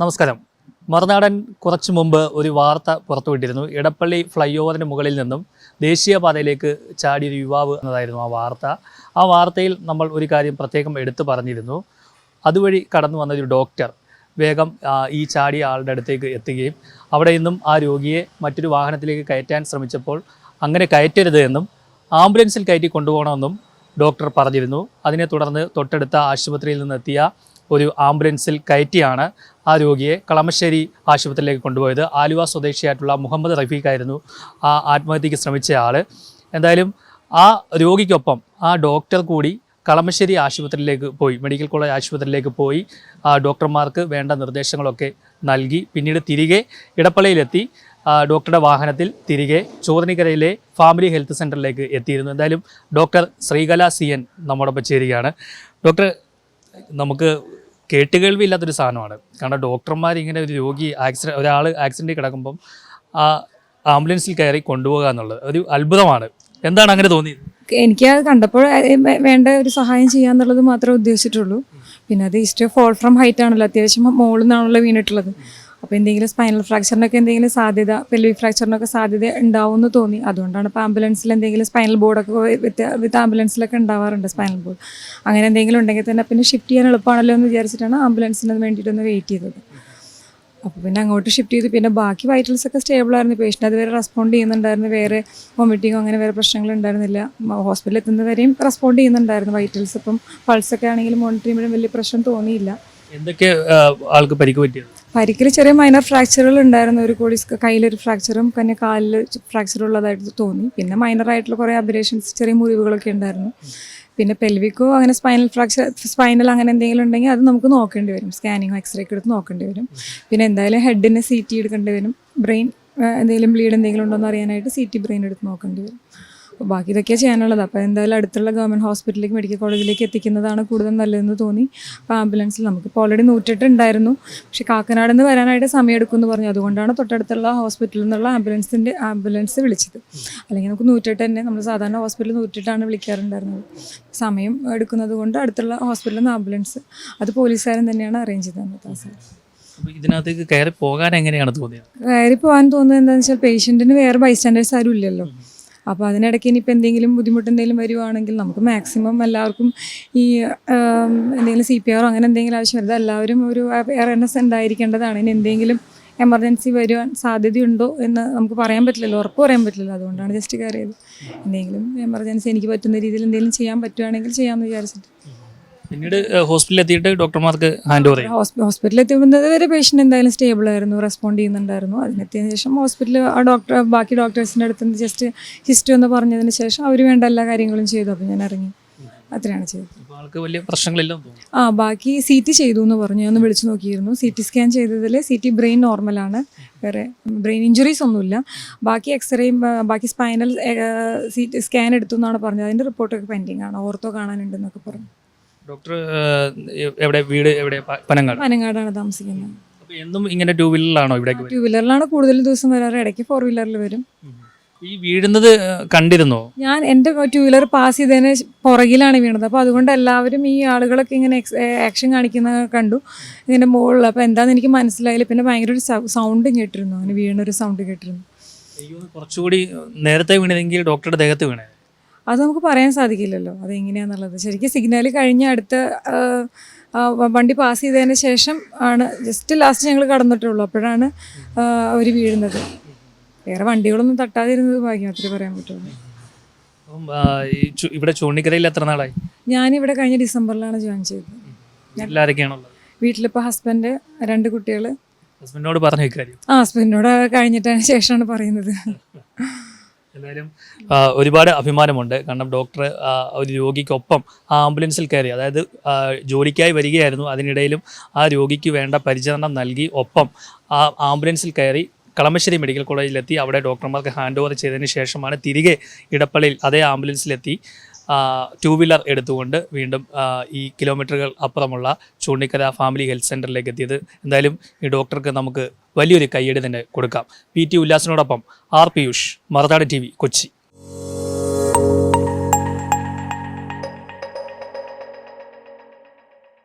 നമസ്കാരം. മറുനാടൻ കുറച്ചു മുമ്പ് ഒരു വാർത്ത പുറത്തുവിട്ടിരുന്നു. ഇടപ്പള്ളി ഫ്ലൈ ഓവറിന് മുകളിൽ നിന്നും ദേശീയപാതയിലേക്ക് ചാടിയൊരു യുവാവ് എന്നതായിരുന്നു ആ വാർത്ത. ആ വാർത്തയിൽ നമ്മൾ ഒരു കാര്യം പ്രത്യേകം എടുത്തു പറഞ്ഞിരുന്നു. അതുവഴി കടന്നു വന്നൊരു ഡോക്ടർ വേഗം ഈ ചാടിയ ആളുടെ അടുത്തേക്ക് എത്തുകയും അവിടെ നിന്നും ആ രോഗിയെ മറ്റൊരു വാഹനത്തിലേക്ക് കയറ്റാൻ ശ്രമിച്ചപ്പോൾ അങ്ങനെ കയറ്റരുത് എന്നും ആംബുലൻസിൽ കയറ്റി കൊണ്ടുപോകണമെന്നും ഡോക്ടർ പറഞ്ഞിരുന്നു. അതിനെ തുടർന്ന് തൊട്ടടുത്ത ആശുപത്രിയിൽ നിന്നെത്തിയ ഒരു ആംബുലൻസിൽ കയറ്റിയാണ് ആ രോഗിയെ കളമശ്ശേരി ആശുപത്രിയിലേക്ക് കൊണ്ടുപോയത്. ആലുവ സ്വദേശിയായിട്ടുള്ള മുഹമ്മദ് റഫീഖായിരുന്നു ആ ആത്മഹത്യക്ക് ശ്രമിച്ച ആൾ. എന്തായാലും ആ രോഗിക്കൊപ്പം ആ ഡോക്ടർ കൂടി കളമശ്ശേരി ആശുപത്രിയിലേക്ക് പോയി, മെഡിക്കൽ കോളേജ് ആശുപത്രിയിലേക്ക് പോയി ഡോക്ടർമാർക്ക് വേണ്ട നിർദ്ദേശങ്ങളൊക്കെ നൽകി പിന്നീട് തിരികെ ഇടപ്പള്ളിയിലെത്തി ഡോക്ടറുടെ വാഹനത്തിൽ തിരികെ ചോദനിക്കരയിലെ ഫാമിലി ഹെൽത്ത് സെൻ്ററിലേക്ക് എത്തിയിരുന്നു. എന്തായാലും ഡോക്ടർ ശ്രീകല CN നമ്മോടൊപ്പം ചേരുകയാണ്. ഡോക്ടർ, നമുക്ക് കേട്ടുകേൾവി ഇല്ലാത്തൊരു സാധനമാണ്. കാരണം ഡോക്ടർമാർ ഇങ്ങനെ ഒരു രോഗി ഒരാൾ ആക്സിഡൻറ്റിൽ കിടക്കുമ്പം ആ ആംബുലൻസിൽ കയറി കൊണ്ടുപോകുക എന്നുള്ളത് ഒരു അത്ഭുതമാണ്. എന്താണ് അങ്ങനെ തോന്നിയത്? എനിക്ക് അത് കണ്ടപ്പോൾ വേണ്ട ഒരു സഹായം ചെയ്യാന്നുള്ളത് മാത്രമേ ഉദ്ദേശിച്ചിട്ടുള്ളൂ. പിന്നെ അത് ഹിസ്റ്ററി ഫോൾ ഫ്രം ഹൈറ്റ് ആണല്ലോ, അത്യാവശ്യം മുകളിൽ നിന്നാണല്ലോ വീണിട്ടുള്ളത്. അപ്പോൾ എന്തെങ്കിലും സ്പൈനൽ ഫ്രാക്ചറിനൊക്കെ എന്തെങ്കിലും സാധ്യത, പെൽവിക് ഫ്രാക്ചറിനൊക്കെ സാധ്യത ഉണ്ടാവുമെന്ന് തോന്നി. അതുകൊണ്ടാണ് ഇപ്പോൾ ആംബുലൻസിൽ എന്തെങ്കിലും സ്പൈനൽ ബോർഡൊക്കെ വിത്ത് ആംബുലൻസിലൊക്കെ ഉണ്ടാവാറുണ്ട് സ്പൈനൽ ബോർഡ്. അങ്ങനെ എന്തെങ്കിലും ഉണ്ടെങ്കിൽ തന്നെ പിന്നെ ഷിഫ്റ്റ് ചെയ്യാൻ എളുപ്പമാണല്ലോ എന്ന് വിചാരിച്ചിട്ടാണ് ആംബുലൻസിന് വേണ്ടിയിട്ടൊന്ന് വെയിറ്റ് ചെയ്തത്. അപ്പോൾ പിന്നെ അങ്ങോട്ട് ഷിഫ്റ്റ് ചെയ്തു. പിന്നെ ബാക്കി വൈറ്റൽസ് ഒക്കെ സ്റ്റേബിളായിരുന്നു. പേഷ്യൻ്റ് അതുവരെ റെസ്പോണ്ട് ചെയ്യുന്നുണ്ടായിരുന്നു. വേറെ വോമിറ്റിങ്ങോ അങ്ങനെ വേറെ പ്രശ്നങ്ങളുണ്ടായിരുന്നില്ല. ഹോസ്പിറ്റലിൽ എത്തുന്നവരെയും റെസ്പോണ്ട് ചെയ്യുന്നുണ്ടായിരുന്നു. വൈറ്റൽസ് ഇപ്പം പൾസൊക്കെ ആണെങ്കിലും മോണിറ്റർ ചെയ്യുമ്പോഴും വലിയ പ്രശ്നം തോന്നിയില്ല. എന്തൊക്കെ ആൾക്ക് പരിക്ക് പറ്റിയത്? പരിക്കിൽ ചെറിയ മൈനർ ഫ്രാക്ചറുകൾ ഉണ്ടായിരുന്നു. ഒരു കൂടി കയ്യിലൊരു ഫ്രാക്ചറും പിന്നെ കാലിൽ ഫ്രാക്ചർ ഉള്ളതായിട്ട് തോന്നി. പിന്നെ മൈനറായിട്ടുള്ള കുറേ അബറേഷൻസ്, ചെറിയ മുറിവുകളൊക്കെ ഉണ്ടായിരുന്നു. പിന്നെ പെൽവിക്കോ അങ്ങനെ സ്പൈനൽ അങ്ങനെ എന്തെങ്കിലും ഉണ്ടെങ്കിൽ അത് നമുക്ക് നോക്കേണ്ടി വരും. സ്കാനിങ്ങോ എക്സ്റേ ഒക്കെ എടുത്ത് നോക്കേണ്ടി വരും. പിന്നെ എന്തായാലും ഹെഡിന് CT എടുക്കേണ്ടി വരും. ബ്രെയിൻ എന്തെങ്കിലും ബ്ലീഡ് എന്തെങ്കിലും ഉണ്ടോ എന്ന് അറിയാനായിട്ട് CT ബ്രെയിൻ എടുത്ത് നോക്കേണ്ടി വരും. അപ്പോൾ ബാക്കി ഇതൊക്കെയാണ് ചെയ്യാനുള്ളത്. അപ്പോൾ എന്തായാലും അടുത്തുള്ള ഗവൺമെൻറ് ഹോസ്പിറ്റലിലേക്ക്, മെഡിക്കൽ കോളേജിലേക്ക് എത്തിക്കുന്നതാണ് കൂടുതൽ നല്ലതെന്ന് തോന്നി. അപ്പോൾ ആംബുലൻസിൽ നമുക്കിപ്പോൾ ഓൾറെഡി 108 ഉണ്ടായിരുന്നു. പക്ഷേ കാക്കനാട് നിന്ന് വരാനായിട്ട് സമയമെടുക്കുമെന്ന് പറഞ്ഞു. അതുകൊണ്ടാണ് തൊട്ടടുത്തുള്ള ഹോസ്പിറ്റലിൽ നിന്നുള്ള ആംബുലൻസ് വിളിച്ചത്. അല്ലെങ്കിൽ നമുക്ക് 108 തന്നെ, നമ്മൾ സാധാരണ ഹോസ്പിറ്റലിൽ 108 വിളിക്കാറുണ്ടായിരുന്നത്. സമയം എടുക്കുന്നത് കൊണ്ട് അടുത്തുള്ള ഹോസ്പിറ്റലിൽ നിന്ന് ആംബുലൻസ് അത് പോലീസുകാരൻ തന്നെയാണ് അറേഞ്ച് ചെയ്തത്. ഇതിനകത്തേക്ക് കയറി പോകാൻ എങ്ങനെയാണ് തോന്നിയത്? കയറി പോകാൻ തോന്നുന്നത് എന്താണെന്ന് വെച്ചാൽ പേഷ്യൻറ്റിന് വേറെ ബൈസ്റ്റാൻഡേഴ്സ് ആരും ഇല്ലല്ലോ. അപ്പോൾ അതിനിടയ്ക്ക് ഇനിയിപ്പോൾ എന്തെങ്കിലും ബുദ്ധിമുട്ട് എന്തെങ്കിലും വരുവാണെങ്കിൽ നമുക്ക് മാക്സിമം എല്ലാവർക്കും ഈ എന്തെങ്കിലും CPR അങ്ങനെ എന്തെങ്കിലും ആവശ്യം വരുന്നത് എല്ലാവരും ഒരു അവയർനെസ് ഉണ്ടായിരിക്കേണ്ടതാണ്. ഇനി എന്തെങ്കിലും എമർജൻസി വരുവാൻ സാധ്യതയുണ്ടോ എന്ന് നമുക്ക് പറയാൻ പറ്റില്ലല്ലോ, ഉറപ്പ് പറയാൻ പറ്റില്ലല്ലോ. അതുകൊണ്ടാണ് ജസ്റ്റ് കയറിയത്. എന്തെങ്കിലും എമർജൻസി എനിക്ക് പറ്റുന്ന രീതിയിൽ എന്തെങ്കിലും ചെയ്യാൻ പറ്റുവാണെങ്കിൽ ചെയ്യാമെന്ന് വിചാരിച്ചിട്ട്. പിന്നീട് ഹോസ്പിറ്റലിൽ എത്തിയിട്ട് ഡോക്ടർമാർക്ക് ഹാൻഡ് ഓവർ ചെയ്യും. ഹോസ്പിറ്റലിൽ എത്തുന്നത് വരെ പേഷ്യൻ്റ് എന്തായാലും സ്റ്റേബിളായിരുന്നു, റെസ്പോണ്ട് ചെയ്യുന്നുണ്ടായിരുന്നു. അതിനെത്തിയതിന് ശേഷം ഹോസ്പിറ്റലിൽ ബാക്കി ഡോക്ടേഴ്സിൻ്റെ അടുത്ത് നിന്ന് ജസ്റ്റ് ഹിസ്റ്ററി ഒന്ന് പറഞ്ഞതിന് ശേഷം അവർ വേണ്ട എല്ലാ കാര്യങ്ങളും ചെയ്തു. അപ്പോൾ ഞാൻ ഇറങ്ങി. അത്രയാണ് ചെയ്തത്. ആൾക്ക് വലിയ പ്രശ്നങ്ങളില്ല. ബാക്കി CT ചെയ്തു എന്ന് പറഞ്ഞു. ഞാൻ ഒന്ന് വിളിച്ചു നോക്കിയിരുന്നു. CT സ്കാൻ ചെയ്തതിൽ CT ബ്രെയിൻ നോർമലാണ്, വേറെ ബ്രെയിൻ ഇഞ്ചുറീസ് ഒന്നുമില്ല. ബാക്കി എക്സ്റേയും ബാക്കി സ്പൈനൽ സ്കാൻ എടുത്തു എന്നാണ് പറഞ്ഞത്. അതിൻ്റെ റിപ്പോർട്ടൊക്കെ പെൻഡിങ് ആണ്. ഓർത്തോ കാണാനുണ്ടെന്നൊക്കെ പറഞ്ഞു. ഡോക്ടർ എവിടെ വീട്? എവിടെ? പനങ്ങാടാണ് താമസിക്കുന്നത്. അപ്പോൾ എന്നും ഇങ്ങനെ 2 വീലറിലാണോ ഇവിടെ? 2 വീലറിലാണ് കൂടുതൽ ദിവസം വരാറ്. ഇടയ്ക്ക് 4 വീലറിൽ വരും. ഈ വീഴുന്നത് കണ്ടിരുന്നോ? ഞാൻ എൻ്റെ 2 വീലർ പാസ് ചെയ്തതിന് പുറകിലാണ് വീണത്. അപ്പോൾ അതുകൊണ്ട് എല്ലാവരും ഈ ആളുകളൊക്കെ ഇങ്ങനെ ആക്ഷൻ കാണിക്കുന്ന കണ്ടു ഇതിൻ്റെ മുകളിൽ. അപ്പോൾ എന്താണെന്ന് എനിക്ക് മനസ്സിലായില്ല. പിന്നെ ഭയങ്കര ഒരു സൗണ്ടും കേട്ടിരുന്നു, അങ്ങനെ വീണൊരു സൗണ്ട് കേട്ടിരുന്നു. കുറച്ചുകൂടി നേരത്തെ വീണതെങ്കിൽ ഡോക്ടറുടെ ദേഹത്ത് വീണേ? അത് നമുക്ക് പറയാൻ സാധിക്കില്ലല്ലോ അതെങ്ങനെയാണെന്നുള്ളത്. ശരിക്കും സിഗ്നൽ കഴിഞ്ഞ് അടുത്ത വണ്ടി പാസ് ചെയ്തതിന് ശേഷം ആണ് ജസ്റ്റ് ലാസ്റ്റ് ഞങ്ങൾ കടന്നിട്ടുള്ളൂ. അപ്പോഴാണ് അവർ വീഴുന്നത്. വേറെ വണ്ടികളൊന്നും തട്ടാതിരുന്നത് ഭാഗ്യം, അത്രേ പറയാൻ പറ്റുള്ളൂ. ഇവിടെ ചൂണ്ടിക്കരയിൽ എത്ര നാളായി? ഞാനിവിടെ കഴിഞ്ഞ ഡിസംബറിലാണ് ജോയിൻ ചെയ്തത്. വീട്ടിലിപ്പോൾ ഹസ്ബൻഡ്, 2 കുട്ടികൾ. ഹസ്ബൻഡിനോട് പറഞ്ഞു കാര്യം? ഹസ്ബൻഡിനോട് കഴിഞ്ഞിട്ടാണ് ശേഷമാണ് പറയുന്നത്. എന്തായാലും ഒരുപാട് അഭിമാനമുണ്ട്. കാരണം ഡോക്ടർ ഒരു രോഗിക്കൊപ്പം ആ ആംബുലൻസിൽ കയറി, അതായത് ജോലിക്കായി വരികയായിരുന്നു, അതിനിടയിലും ആ രോഗിക്ക് വേണ്ട പരിചരണം നൽകി ഒപ്പം ആ ആംബുലൻസിൽ കയറി കളമശ്ശേരി മെഡിക്കൽ കോളേജിലെത്തി അവിടെ ഡോക്ടർമാർക്ക് ഹാൻഡ് ഓവർ ചെയ്തതിന് ശേഷമാണ് തിരികെ ഇടപ്പള്ളിയിൽ അതേ ആംബുലൻസിലെത്തി 2 വീലർ എടുത്തുകൊണ്ട് വീണ്ടും ഈ കിലോമീറ്ററുകൾ അപ്പുറമുള്ള ചൂണ്ടിക്കര ഫാമിലി ഹെൽത്ത് സെൻ്ററിലേക്ക് എത്തിയത്. എന്തായാലും ഈ ഡോക്ടർക്ക് നമുക്ക് വലിയൊരു കയ്യടി തന്നെ കൊടുക്കാം. PT ഉല്ലാസിനോടൊപ്പം R. പിയൂഷ്, മറുനാടൻ TV, കൊച്ചി.